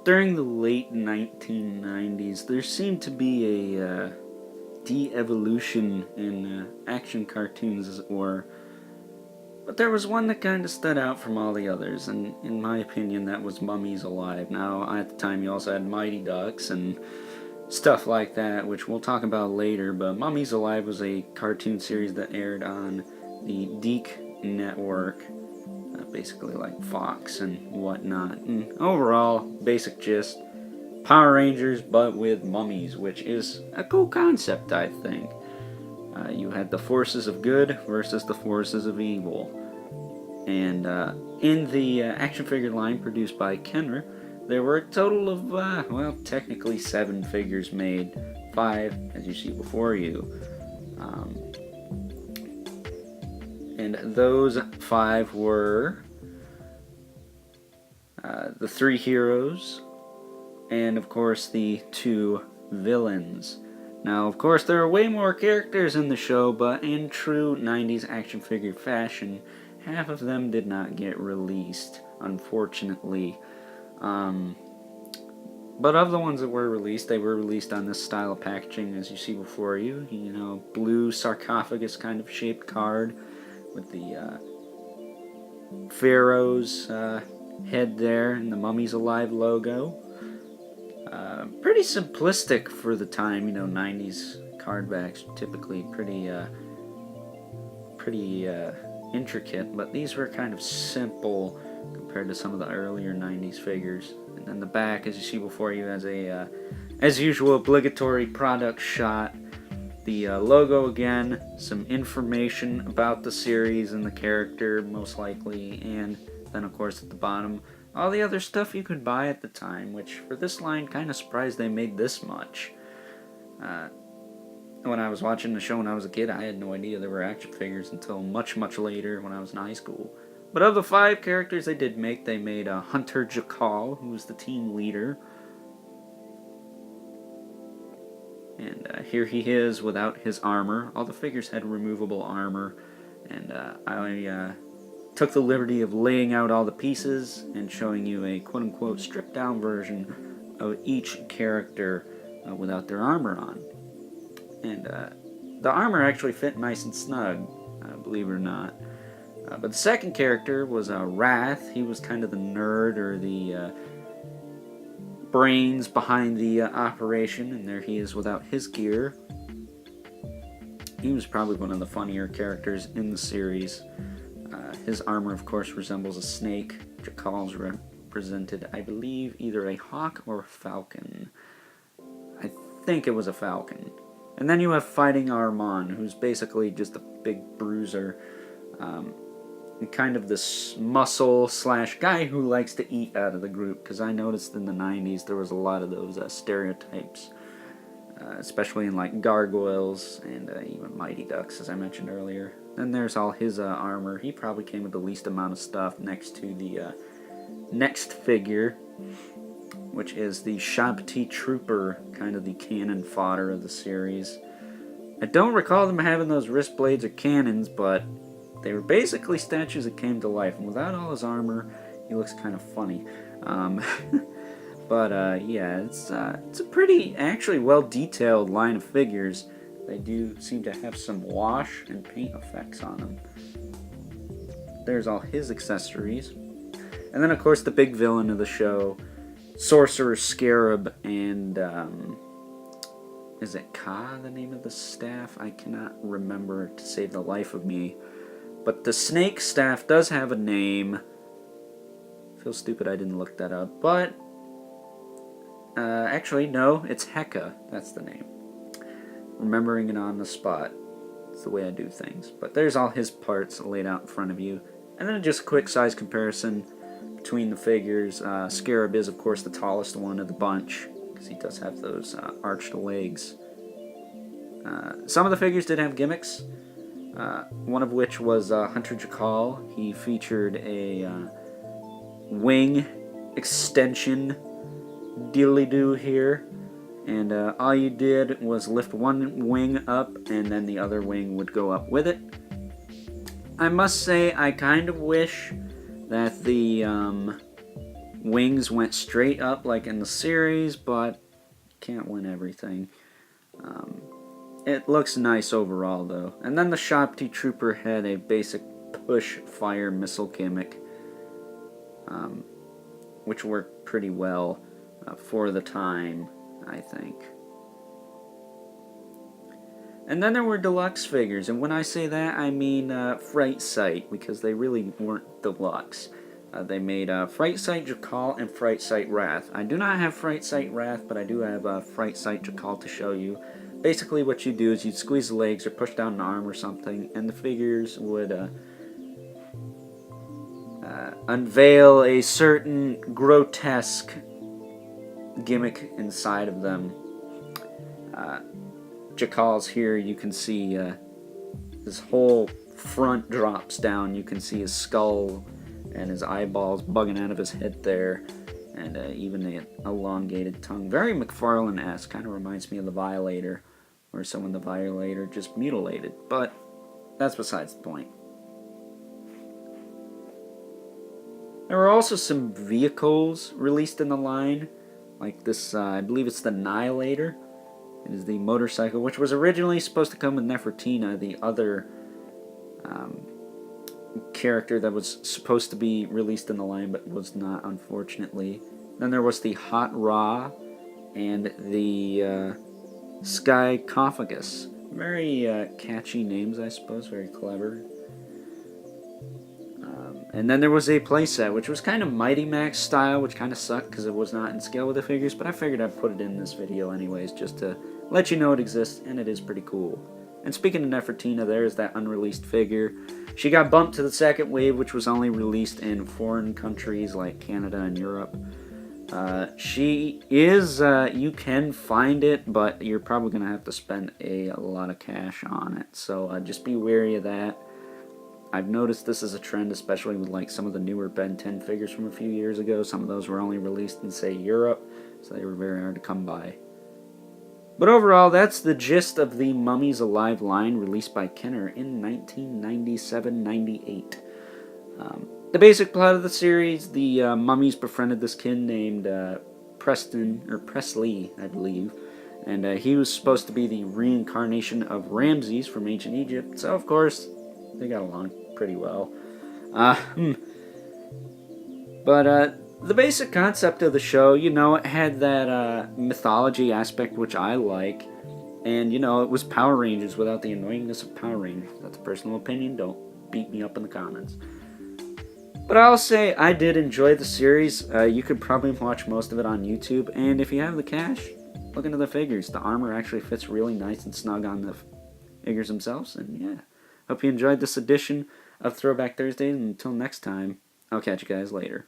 during the late 1990s, there seemed to be a de-evolution in action cartoons, as it were. But there was one that kind of stood out from all the others, and in my opinion, that was Mummies Alive. Now, at the time, you also had Mighty Ducks and stuff like that, which we'll talk about later. But Mummies Alive was a cartoon series that aired on the Deke network, basically like Fox and whatnot. And overall, basic gist: Power Rangers, but with mummies, which is a cool concept, I think. You had the forces of good versus the forces of evil. And in the action figure line produced by Kenner, there were a total of, technically 7 figures made. 5, as you see before you. And those 5 were the 3 heroes, and of course the 2 villains. Now, of course, there are way more characters in the show, but in true 90s action figure fashion, half of them did not get released, unfortunately. But of the ones that were released, they were released on this style of packaging, as you see before you. You know, blue sarcophagus kind of shaped card with the Pharaoh's head there and the Mummies Alive logo. Pretty simplistic for the time, 90s cardbacks typically pretty intricate, but these were kind of simple compared to some of the earlier 90s figures. And then the back, as you see before you, has a, as usual, obligatory product shot. The logo again, some information about the series and the character, most likely, and then of course at the bottom, all the other stuff you could buy at the time, which for this line, kind of surprised they made this much. When I was watching the show when I was a kid, I had no idea there were action figures until much, much later when I was in high school. But of the 5 characters they did make, they made Hunter Ja-Kal, who was the team leader. And here he is without his armor. All the figures had removable armor, and I took the liberty of laying out all the pieces and showing you a quote-unquote stripped-down version of each character without their armor on. And the armor actually fit nice and snug, believe it or not. But the second character was Wrath. He was kind of the nerd, or the brains behind the operation, and there he is without his gear. He was probably one of the funnier characters in the series. His armor, of course, resembles a snake. Ja-Kal's represented, I believe, either a hawk or a falcon. I think it was a falcon. And then you have Fighting Armand, who's basically just a big bruiser. And kind of this muscle / guy who likes to eat out of the group, because I noticed in the 90s there was a lot of those stereotypes, especially in like Gargoyles and even Mighty Ducks, as I mentioned earlier. Then there's all his armor. He probably came with the least amount of stuff next to the next figure, which is the Shabti Trooper, kind of the cannon fodder of the series. I don't recall them having those wrist blades or cannons, but they were basically statues that came to life, and without all his armor, he looks kind of funny. But yeah, it's a pretty, actually well-detailed line of figures. They do seem to have some wash and paint effects on them. There's all his accessories. And then, of course, the big villain of the show, Sorcerer Scarab, and is it Ka, the name of the staff? I cannot remember to save the life of me. But the snake staff does have a name. I feel stupid I didn't look that up. But, actually, no, it's Heka. That's the name. Remembering it on the spot. It's the way I do things. But there's all his parts laid out in front of you. And then just a quick size comparison between the figures. Scarab is, of course, the tallest one of the bunch, because he does have those arched legs. Some of the figures did have gimmicks. One of which was Hunter Ja-Kal. He featured a wing extension diddly-doo here. And all you did was lift one wing up, and then the other wing would go up with it. I must say, I kind of wish that the wings went straight up like in the series, but can't win everything. It looks nice overall, though. And then the Sharptie Trooper had a basic push-fire missile gimmick, which worked pretty well for the time, I think. And then there were deluxe figures, and when I say that, I mean Fright Sight, because they really weren't deluxe. They made Fright Sight Ja-Kal and Fright Sight Wrath. I do not have Fright Sight Wrath, but I do have Fright Sight Ja-Kal to show you. Basically what you do is you'd squeeze the legs or push down an arm or something, and the figures would unveil a certain grotesque gimmick inside of them. Ja-Kal's here, you can see his whole front drops down. You can see his skull and his eyeballs bugging out of his head there, and even an elongated tongue. Very McFarlane-esque, kind of reminds me of the Violator, or someone the Violator just mutilated, but that's besides the point. There were also some vehicles released in the line, like this, I believe it's the Annihilator. It is the motorcycle, which was originally supposed to come with Nefertina, the other character that was supposed to be released in the line, but was not, unfortunately. Then there was the Hot Ra and the Skycophagus. Very catchy names, I suppose, very clever. And then there was a playset, which was kind of Mighty Max style, which kind of sucked because it was not in scale with the figures, but I figured I'd put it in this video anyways, just to let you know it exists, and it is pretty cool. And speaking of Nefertina, there's that unreleased figure. She got bumped to the second wave, which was only released in foreign countries like Canada and Europe. She is, you can find it, but you're probably going to have to spend a lot of cash on it, so just be wary of that. I've noticed this is a trend, especially with like some of the newer Ben 10 figures from a few years ago. Some of those were only released in, say, Europe, so they were very hard to come by. But overall, that's the gist of the Mummies Alive line released by Kenner in 1997-98. The basic plot of the series, the Mummies befriended this kid named Presley, I believe, and he was supposed to be the reincarnation of Ramses from ancient Egypt, so of course they got along pretty well. But the basic concept of the show, you know, it had that mythology aspect, which I like. And, you know, it was Power Rangers without the annoyingness of Power Rangers. That's a personal opinion. Don't beat me up in the comments. But I'll say I did enjoy the series. You could probably watch most of it on YouTube. And if you have the cash, look into the figures. The armor actually fits really nice and snug on the figures themselves. And, yeah. Hope you enjoyed this edition of Throwback Thursdays, and until next time, I'll catch you guys later.